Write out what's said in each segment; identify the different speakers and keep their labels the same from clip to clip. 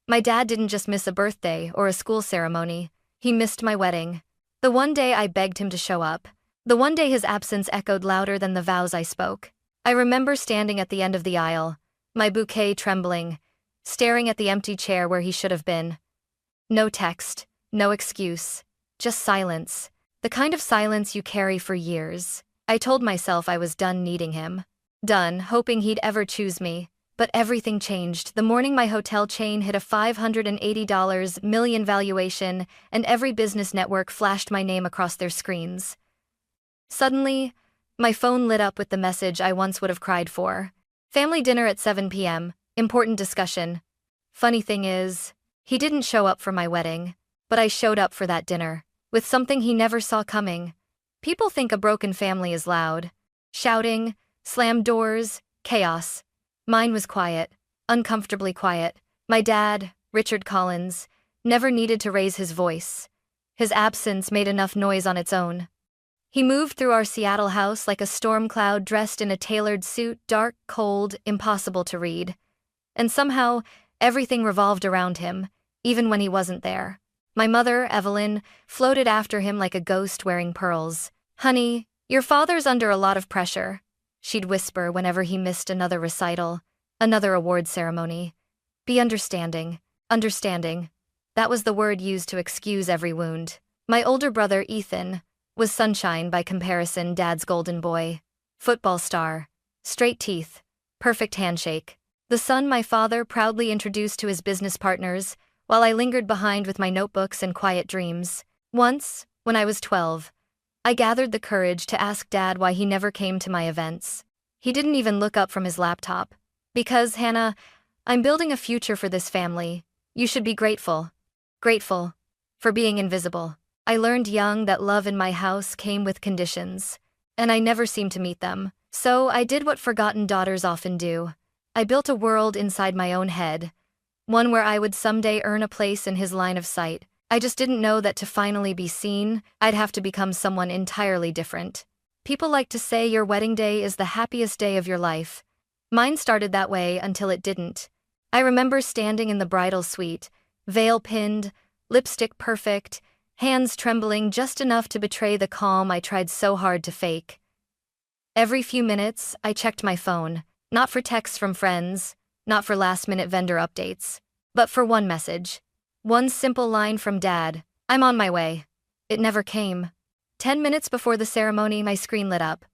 Speaker 1: My dad didn't just miss a birthday or a school ceremony, he missed my wedding. The one day I begged him to show up. The one day his absence echoed louder than the vows I spoke. I remember standing at the end of the aisle, my bouquet trembling, staring at the empty chair where he should have been. No text, no excuse, just silence. The kind of silence you carry for years. I told myself I was done needing him. Done, hoping he'd ever choose me. But everything changed the morning my hotel chain hit a $580 million valuation and every business network flashed my name across their screens. Suddenly, my phone lit up with the message I once would have cried for. Family dinner at 7 p.m., important discussion. Funny thing is, he didn't show up for my wedding, but I showed up for that dinner, with something he never saw coming. People think a broken family is loud. Shouting, slammed doors, chaos. Mine was quiet, uncomfortably quiet. My dad, Richard Collins, never needed to raise his voice. His absence made enough noise on its own. He moved through our Seattle house like a storm cloud dressed in a tailored suit, dark, cold, impossible to read. And somehow, everything revolved around him, even when he wasn't there. My mother, Evelyn, floated after him like a ghost wearing pearls. "Honey, your father's under a lot of pressure," she'd whisper whenever he missed another recital, another award ceremony. "Be understanding, understanding." That was the word used to excuse every wound. My older brother, Ethan, was sunshine by comparison, Dad's golden boy. Football star, straight teeth, perfect handshake. The son my father proudly introduced to his business partners, while I lingered behind with my notebooks and quiet dreams. Once, when I was 12, I gathered the courage to ask Dad why he never came to my events. He didn't even look up from his laptop. "Because, Hannah, I'm building a future for this family. You should be grateful. Grateful. For being invisible." I learned young that love in my house came with conditions, and I never seemed to meet them. So I did what forgotten daughters often do. I built a world inside my own head, one where I would someday earn a place in his line of sight. I just didn't know that to finally be seen, I'd have to become someone entirely different. People like to say your wedding day is the happiest day of your life. Mine started that way until it didn't. I remember standing in the bridal suite, veil pinned, lipstick perfect, hands trembling just enough to betray the calm I tried so hard to fake. Every few minutes, I checked my phone, not for texts from friends, not for last-minute vendor updates, but for one message. One simple line from Dad: "I'm on my way." It never came. 10 minutes before the ceremony, my screen lit up.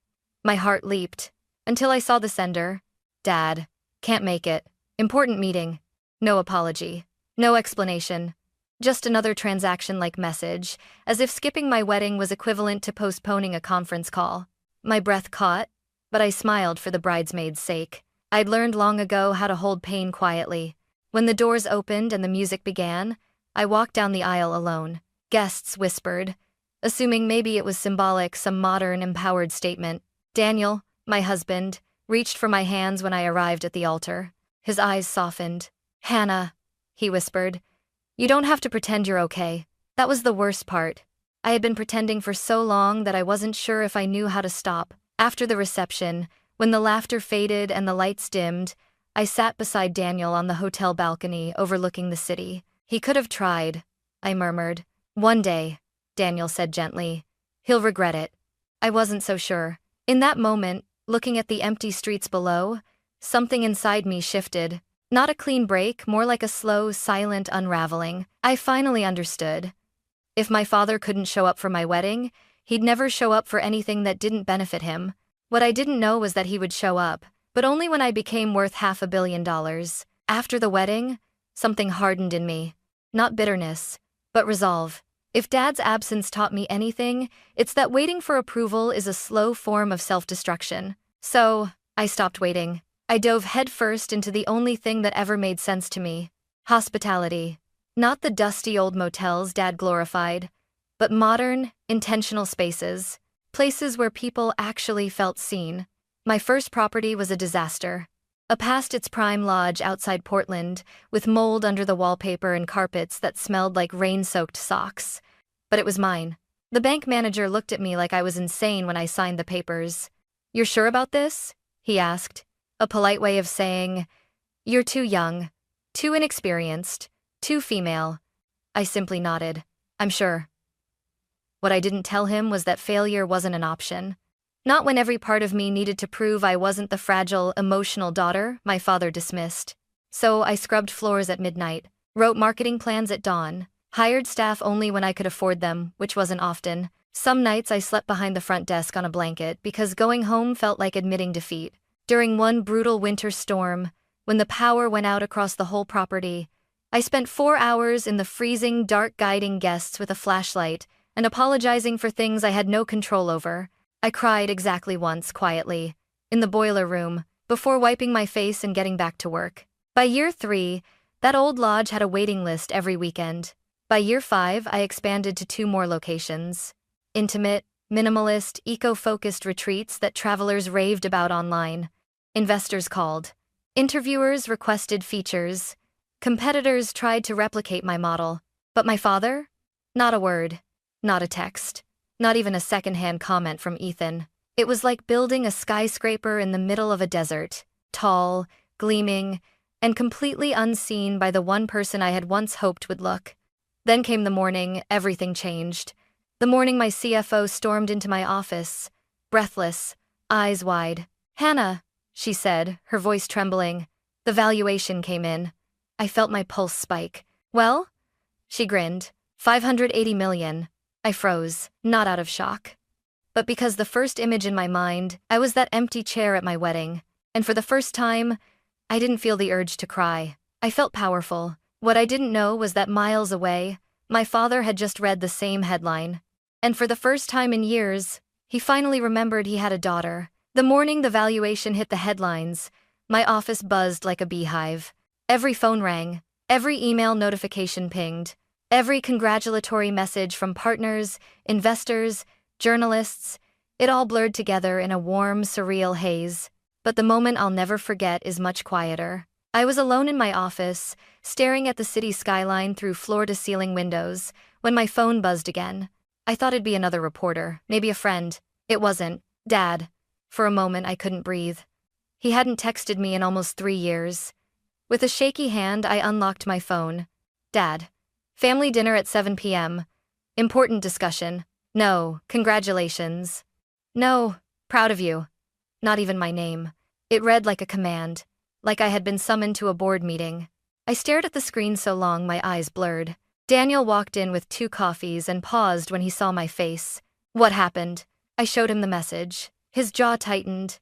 Speaker 1: My heart leaped, until I saw the sender. "Dad, can't make it. Important meeting." No apology. No explanation. Just another transaction-like message, as if skipping my wedding was equivalent to postponing a conference call. My breath caught, but I smiled for the bridesmaid's sake. I'd learned long ago how to hold pain quietly. When the doors opened and the music began, I walked down the aisle alone. Guests whispered, assuming maybe it was symbolic, some modern, empowered statement. Daniel, my husband, reached for my hands when I arrived at the altar. His eyes softened. "Hannah," he whispered, "you don't have to pretend you're okay." That was the worst part. I had been pretending for so long that I wasn't sure if I knew how to stop. After the reception, when the laughter faded and the lights dimmed, I sat beside Daniel on the hotel balcony overlooking the city. "He could have tried," I murmured. "One day," Daniel said gently. "He'll regret it." I wasn't so sure. In that moment, looking at the empty streets below, something inside me shifted. Not a clean break, more like a slow, silent unraveling. I finally understood. If my father couldn't show up for my wedding, he'd never show up for anything that didn't benefit him. What I didn't know was that he would show up, but only when I became worth $500 million. After the wedding, something hardened in me. Not bitterness, but resolve. If Dad's absence taught me anything, it's that waiting for approval is a slow form of self-destruction. So, I stopped waiting. I dove headfirst into the only thing that ever made sense to me: hospitality. Not the dusty old motels Dad glorified, but modern, intentional spaces. Places where people actually felt seen. My first property was a disaster. A past its prime lodge outside Portland, with mold under the wallpaper and carpets that smelled like rain-soaked socks. But it was mine. The bank manager looked at me like I was insane when I signed the papers. "You're sure about this?" he asked. A polite way of saying, "You're too young, too inexperienced, Too female. I simply nodded. I'm sure. What I didn't tell him was that failure wasn't an option. Not when every part of me needed to prove I wasn't the fragile, emotional daughter my father dismissed. So I scrubbed floors at midnight, wrote marketing plans at dawn, hired staff only when I could afford them, which wasn't often. Some nights I slept behind the front desk on a blanket because going home felt like admitting defeat. During one brutal winter storm, when the power went out across the whole property, I spent 4 hours in the freezing dark guiding guests with a flashlight and apologizing for things I had no control over. I cried exactly once, quietly, in the boiler room, before wiping my face and getting back to work. By year 3, that old lodge had a waiting list every weekend. By year 5, I expanded to 2 more locations. Intimate, minimalist, eco-focused retreats that travelers raved about online. Investors called. Interviewers requested features. Competitors tried to replicate my model. But my father? Not a word. Not a text. Not even a secondhand comment from Ethan. It was like building a skyscraper in the middle of a desert. Tall, gleaming, and completely unseen by the one person I had once hoped would look. Then came the morning everything changed. The morning my CFO stormed into my office, breathless, eyes wide. "Hannah," she said, her voice trembling. The valuation came in. I felt my pulse spike. "Well?" She grinned. 580 million. I froze, not out of shock, but because the first image in my mind, I was that empty chair at my wedding, and for the first time, I didn't feel the urge to cry. I felt powerful. What I didn't know was that miles away, my father had just read the same headline. And for the first time in years, he finally remembered he had a daughter. The morning the valuation hit the headlines, my office buzzed like a beehive. Every phone rang, every email notification pinged. Every congratulatory message from partners, investors, journalists, it all blurred together in a warm, surreal haze. But the moment I'll never forget is much quieter. I was alone in my office, staring at the city skyline through floor-to-ceiling windows, when my phone buzzed again. I thought it'd be another reporter, maybe a friend. It wasn't. Dad. For a moment, I couldn't breathe. He hadn't texted me in almost 3 years. With a shaky hand, I unlocked my phone. "Dad. Family dinner at 7 p.m. Important discussion. No, congratulations. No, proud of you." Not even my name. It read like a command, like I had been summoned to a board meeting. I stared at the screen so long my eyes blurred. Daniel walked in with 2 coffees and paused when he saw my face. "What happened?" I showed him the message. His jaw tightened.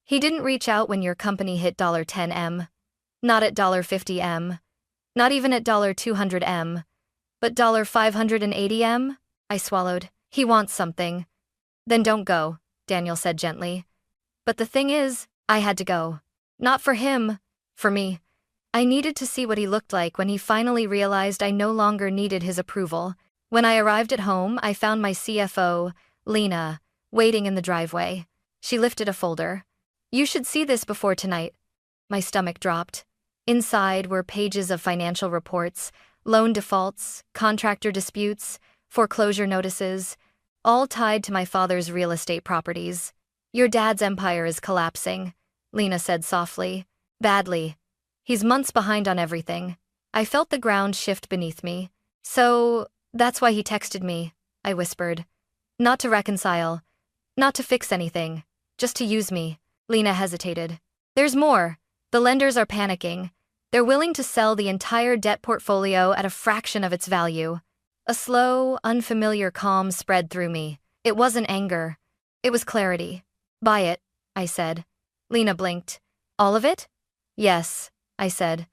Speaker 1: "He didn't reach out when your company hit $10M. Not at $50M. Not even at $200M. But $580M? I swallowed. "He wants something." "Then don't go," Daniel said gently. But the thing is, I had to go. Not for him, for me. I needed to see what he looked like when he finally realized I no longer needed his approval. When I arrived at home, I found my CFO, Lena, waiting in the driveway. She lifted a folder. "You should see this before tonight." My stomach dropped. Inside were pages of financial reports, loan defaults, contractor disputes, foreclosure notices, all tied to my father's real estate properties. "Your dad's empire is collapsing," Lena said softly. "Badly. He's months behind on everything." I felt the ground shift beneath me. "So, that's why he texted me," I whispered. "Not to reconcile. Not to fix anything. Just to use me." Lena hesitated. "There's more. The lenders are panicking. They're willing to sell the entire debt portfolio at a fraction of its value." A slow, unfamiliar calm spread through me. It wasn't anger. It was clarity. "Buy it," I said. Lena blinked. "All of it?" "Yes," I said.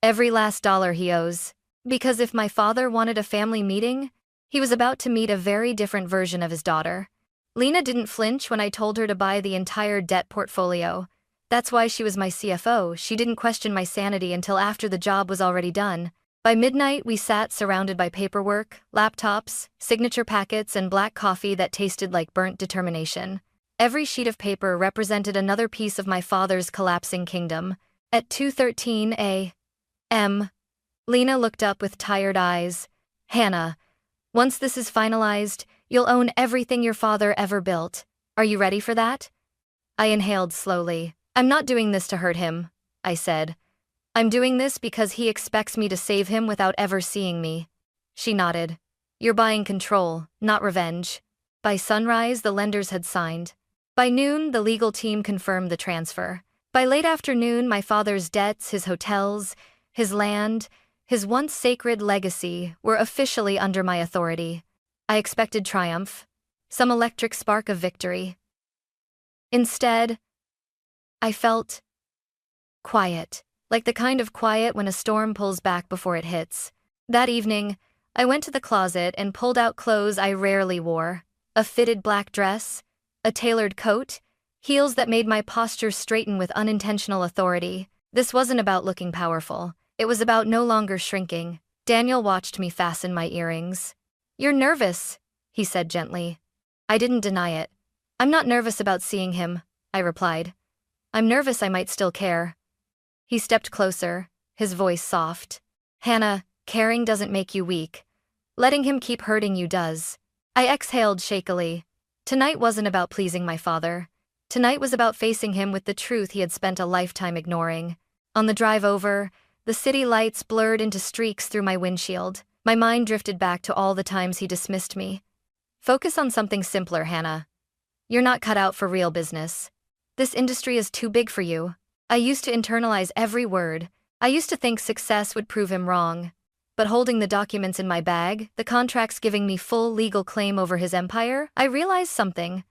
Speaker 1: "Every last dollar he owes." Because if my father wanted a family meeting, he was about to meet a very different version of his daughter. Lena didn't flinch when I told her to buy the entire debt portfolio. That's why she was my CFO. She didn't question my sanity until after the job was already done. By midnight, we sat surrounded by paperwork, laptops, signature packets, and black coffee that tasted like burnt determination. Every sheet of paper represented another piece of my father's collapsing kingdom. At 2:13 a.m., Lena looked up with tired eyes. "Hannah, once this is finalized, you'll own everything your father ever built. Are you ready for that?" I inhaled slowly. "I'm not doing this to hurt him," I said. I'm doing this because he expects me to save him without ever seeing me. She nodded. You're buying control, not revenge. By sunrise, the lenders had signed. By noon, the legal team confirmed the transfer. By late afternoon, my father's debts, his hotels, his land, his once sacred legacy were officially under my authority. I expected triumph, some electric spark of victory. Instead, I felt quiet, like the kind of quiet when a storm pulls back before it hits. That evening, I went to the closet and pulled out clothes I rarely wore: a fitted black dress, a tailored coat, heels that made my posture straighten with unintentional authority. This wasn't about looking powerful. It was about no longer shrinking. Daniel watched me fasten my earrings. You're nervous, he said gently. I didn't deny it. I'm not nervous about seeing him, I replied. I'm nervous I might still care. He stepped closer, his voice soft. Hannah, caring doesn't make you weak. Letting him keep hurting you does. I exhaled shakily. Tonight wasn't about pleasing my father. Tonight was about facing him with the truth he had spent a lifetime ignoring. On the drive over, the city lights blurred into streaks through my windshield. My mind drifted back to all the times he dismissed me. Focus on something simpler, Hannah. You're not cut out for real business. This industry is too big for you. I used to internalize every word. I used to think success would prove him wrong. But holding the documents in my bag, the contracts giving me full legal claim over his empire, I realized something.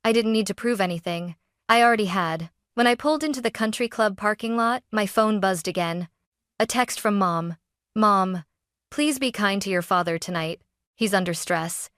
Speaker 1: I didn't need to prove anything. I already had. When I pulled into the country club parking lot, my phone buzzed again. A text from Mom. Mom, please be kind to your father tonight. He's under stress.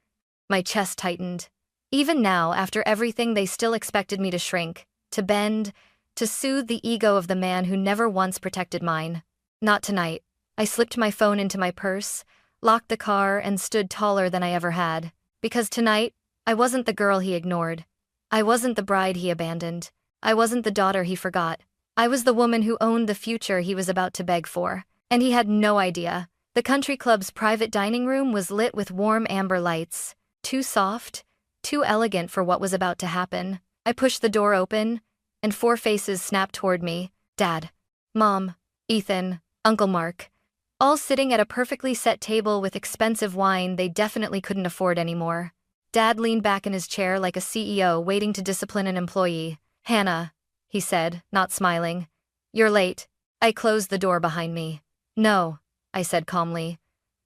Speaker 1: My chest tightened. Even now, after everything, they still expected me to shrink, to bend, to soothe the ego of the man who never once protected mine. Not tonight. I slipped my phone into my purse, locked the car, and stood taller than I ever had. Because tonight, I wasn't the girl he ignored. I wasn't the bride he abandoned. I wasn't the daughter he forgot. I was the woman who owned the future he was about to beg for. And he had no idea. The country club's private dining room was lit with warm amber lights. Too soft, too elegant for what was about to happen. I pushed the door open, and 4 faces snapped toward me. Dad, Mom, Ethan, Uncle Mark. All sitting at a perfectly set table with expensive wine they definitely couldn't afford anymore. Dad leaned back in his chair like a CEO waiting to discipline an employee. Hannah, he said, not smiling. You're late. I closed the door behind me. No, I said calmly.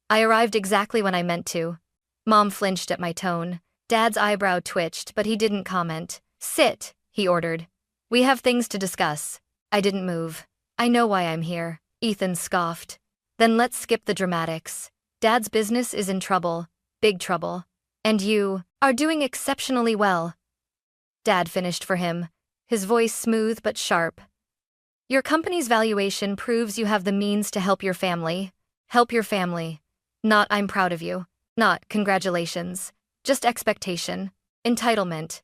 Speaker 1: I arrived exactly when I meant to. Mom flinched at my tone. Dad's eyebrow twitched, but he didn't comment. Sit, he ordered. We have things to discuss. I didn't move. I know why I'm here, Ethan scoffed. Then let's skip the dramatics. Dad's business is in trouble, big trouble. And you are doing exceptionally well. Dad finished for him, his voice smooth but sharp. Your company's valuation proves you have the means to help your family. Help your family. Not I'm proud of you. Not congratulations. Just expectation. Entitlement.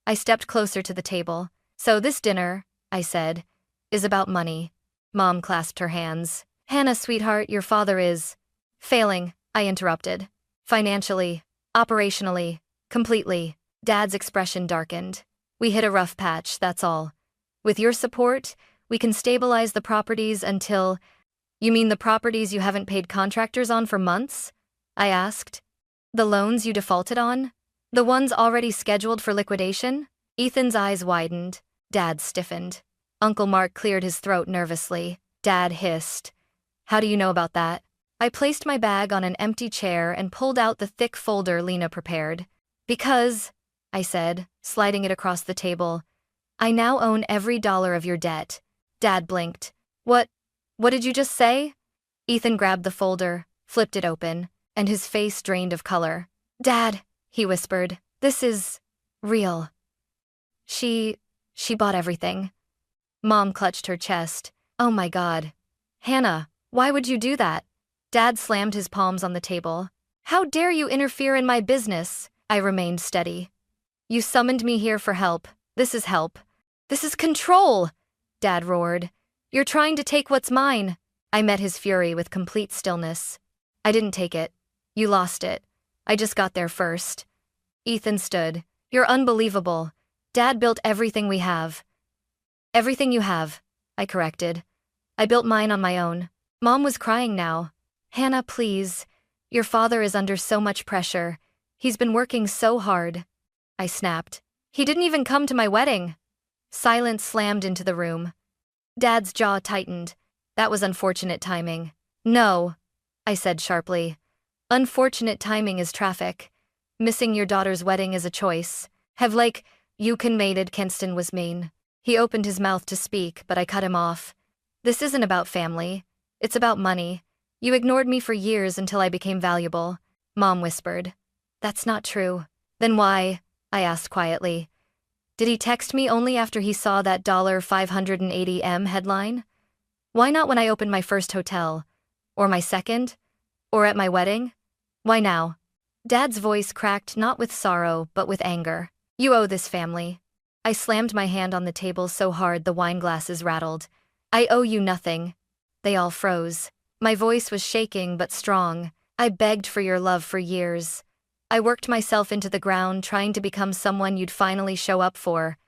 Speaker 1: I stepped closer to the table. So this dinner, I said, is about money. Mom clasped her hands. Hannah, sweetheart, your father is failing, I interrupted. Financially, operationally, completely. Dad's expression darkened. We hit a rough patch, that's all. With your support, we can stabilize the properties until— You mean the properties you haven't paid contractors on for months? I asked. The loans you defaulted on? The ones already scheduled for liquidation? Ethan's eyes widened. Dad stiffened. Uncle Mark cleared his throat nervously. Dad hissed. How do you know about that? I placed my bag on an empty chair and pulled out the thick folder Lena prepared. Because, I said, sliding it across the table, I now own every dollar of your debt. Dad blinked. What did you just say? Ethan grabbed the folder, flipped it open, and his face drained of color. Dad, he whispered, this is real. She bought everything. Mom clutched her chest. Oh my God. Hannah, why would you do that? Dad slammed his palms on the table. How dare you interfere in my business? I remained steady. You summoned me here for help. This is help. This is control, Dad roared. You're trying to take what's mine. I met his fury with complete stillness. I didn't take it. You lost it. I just got there first. Ethan stood. You're unbelievable. Dad built everything we have. Everything you have, I corrected. I built mine on my own. Mom was crying now. Hannah, please. Your father is under so much pressure. He's been working so hard. I snapped. He didn't even come to my wedding. Silence slammed into the room. Dad's jaw tightened. That was unfortunate timing. No, I said sharply. Unfortunate timing is traffic. Missing your daughter's wedding is a choice. You conmated Kenston was mean. He opened his mouth to speak, but I cut him off. This isn't about family. It's about money. You ignored me for years until I became valuable, Mom whispered. That's not true. Then why? I asked quietly. Did he text me only after he saw that $580M headline? Why not when I opened my first hotel? Or my second? Or at my wedding? Why now? Dad's voice cracked not with sorrow, but with anger. You owe this family. I slammed my hand on the table so hard the wine glasses rattled. I owe you nothing. They all froze. My voice was shaking but strong. I begged for your love for years. I worked myself into the ground trying to become someone you'd finally show up for.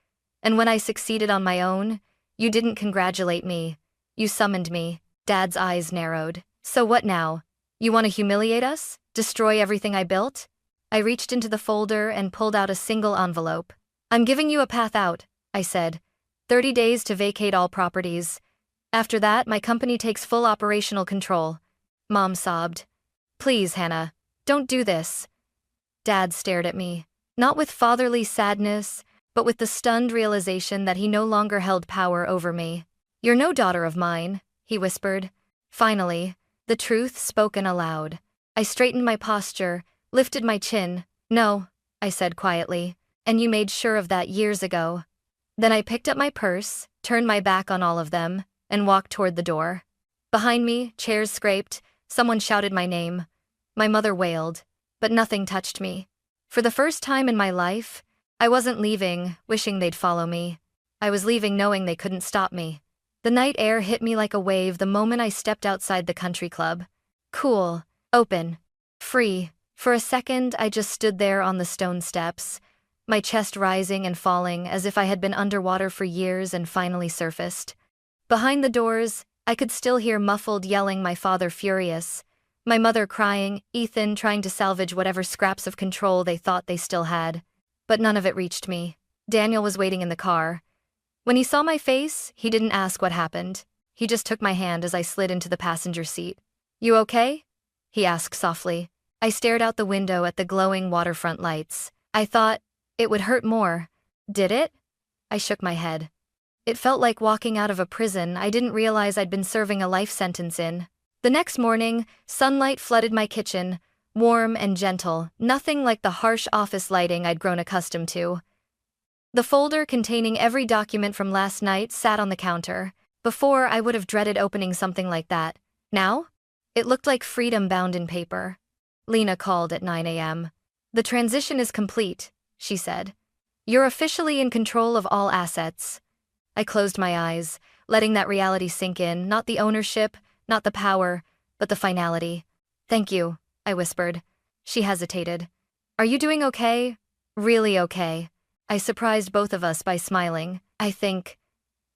Speaker 1: And when I succeeded on my own, you didn't congratulate me. You summoned me. Dad's eyes narrowed. So what now? You want to humiliate us? Destroy everything I built? I reached into the folder and pulled out a single envelope. I'm giving you a path out, I said. 30 days to vacate all properties. After that, my company takes full operational control. Mom sobbed. Please, Hannah, don't do this. Dad stared at me, not with fatherly sadness, but with the stunned realization that he no longer held power over me. You're no daughter of mine, he whispered. Finally, the truth spoken aloud. I straightened my posture, lifted my chin. No, I said quietly, and you made sure of that years ago. Then I picked up my purse, turned my back on all of them, and walked toward the door. Behind me, chairs scraped, someone shouted my name. My mother wailed, but nothing touched me. For the first time in my life, I wasn't leaving, wishing they'd follow me. I was leaving knowing they couldn't stop me. The night air hit me like a wave the moment I stepped outside the country club. Cool, open, free. For a second, I just stood there on the stone steps, my chest rising and falling as if I had been underwater for years and finally surfaced. Behind the doors, I could still hear muffled yelling, my father furious, my mother crying, Ethan trying to salvage whatever scraps of control they thought they still had. But none of it reached me. Daniel was waiting in the car. When he saw my face, he didn't ask what happened. He just took my hand as I slid into the passenger seat. You okay? He asked softly. I stared out the window at the glowing waterfront lights. I thought it would hurt more. Did it? I shook my head. It felt like walking out of a prison I didn't realize I'd been serving a life sentence in. The next morning, sunlight flooded my kitchen, warm and gentle, nothing like the harsh office lighting I'd grown accustomed to. The folder containing every document from last night sat on the counter. Before, I would have dreaded opening something like that. Now? It looked like freedom bound in paper. Lena called at 9 a.m. The transition is complete, she said. You're officially in control of all assets. I closed my eyes, letting that reality sink in, not the ownership, not the power, but the finality. Thank you, I whispered. She hesitated. Are you doing okay? Really okay. I surprised both of us by smiling. I think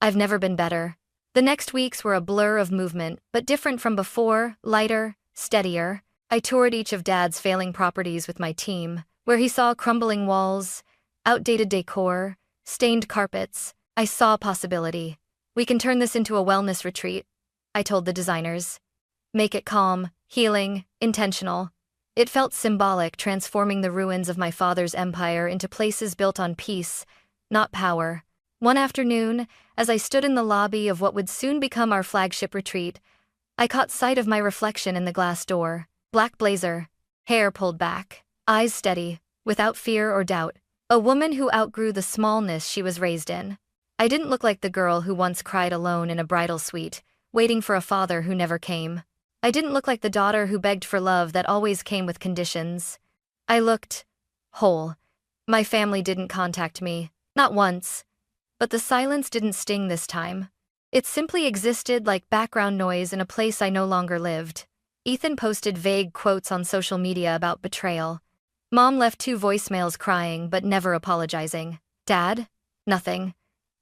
Speaker 1: I've never been better. The next weeks were a blur of movement, but different from before, lighter, steadier. I toured each of Dad's failing properties with my team, where he saw crumbling walls, outdated decor, stained carpets. I saw possibility. We can turn this into a wellness retreat, I told the designers. Make it calm, healing, intentional. It felt symbolic, transforming the ruins of my father's empire into places built on peace, not power. One afternoon, as I stood in the lobby of what would soon become our flagship retreat, I caught sight of my reflection in the glass door. Black blazer, hair pulled back, eyes steady, without fear or doubt. A woman who outgrew the smallness she was raised in. I didn't look like the girl who once cried alone in a bridal suite, waiting for a father who never came. I didn't look like the daughter who begged for love that always came with conditions. I looked whole. My family didn't contact me, not once. But the silence didn't sting this time. It simply existed like background noise in a place I no longer lived. Ethan posted vague quotes on social media about betrayal. Mom left 2 voicemails crying but never apologizing. Dad? Nothing.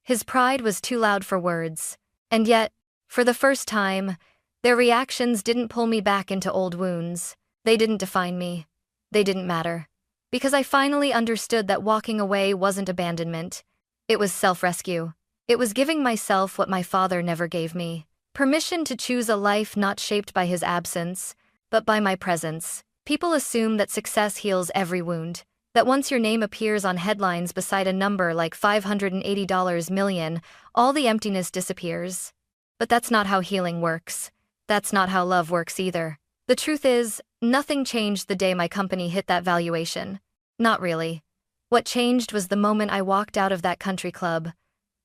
Speaker 1: His pride was too loud for words. And yet, For the first time, their reactions didn't pull me back into old wounds. They didn't define me. They didn't matter. Because I finally understood that walking away wasn't abandonment. It was self-rescue. It was giving myself what my father never gave me. Permission to choose a life not shaped by his absence, but by my presence. People assume that success heals every wound, that once your name appears on headlines beside a number like $580 million, all the emptiness disappears. But that's not how healing works. That's not how love works either. The truth is, nothing changed the day my company hit that valuation. Not really. What changed was the moment I walked out of that country club,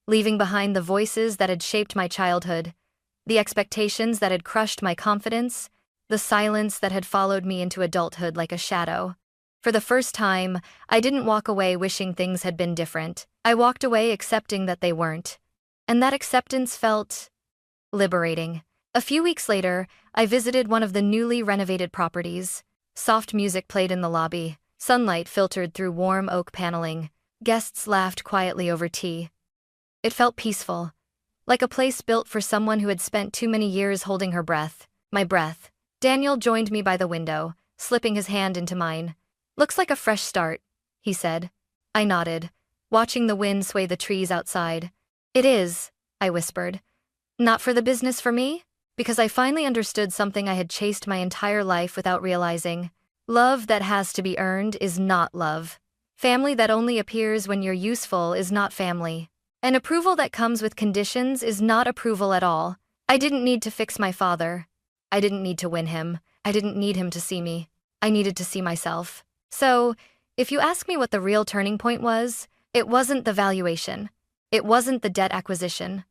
Speaker 1: leaving behind the voices that had shaped my childhood, the expectations that had crushed my confidence, the silence that had followed me into adulthood like a shadow. For the first time, I didn't walk away wishing things had been different. I walked away accepting that they weren't. And that acceptance felt liberating. A few weeks later, I visited one of the newly renovated properties. Soft music played in the lobby. Sunlight filtered through warm oak paneling. Guests laughed quietly over tea. It felt peaceful, like a place built for someone who had spent too many years holding her breath. My breath. Daniel joined me by the window, slipping his hand into mine. "Looks like a fresh start," he said. I nodded, watching the wind sway the trees outside. "It is," I whispered. "Not for the business for me?" Because I finally understood something I had chased my entire life without realizing. Love that has to be earned is not love. Family that only appears when you're useful is not family. And approval that comes with conditions is not approval at all. I didn't need to fix my father. I didn't need to win him. I didn't need him to see me. I needed to see myself. So, if you ask me what the real turning point was, it wasn't the valuation. It wasn't the debt acquisition.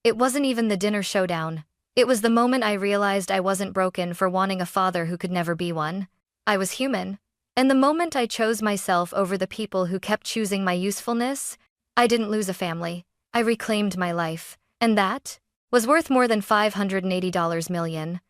Speaker 1: It wasn't even the dinner showdown. It was the moment I realized I wasn't broken for wanting a father who could never be one. I was human. And the moment I chose myself over the people who kept choosing my usefulness, I didn't lose a family. I reclaimed my life. And that was worth more than $580 million.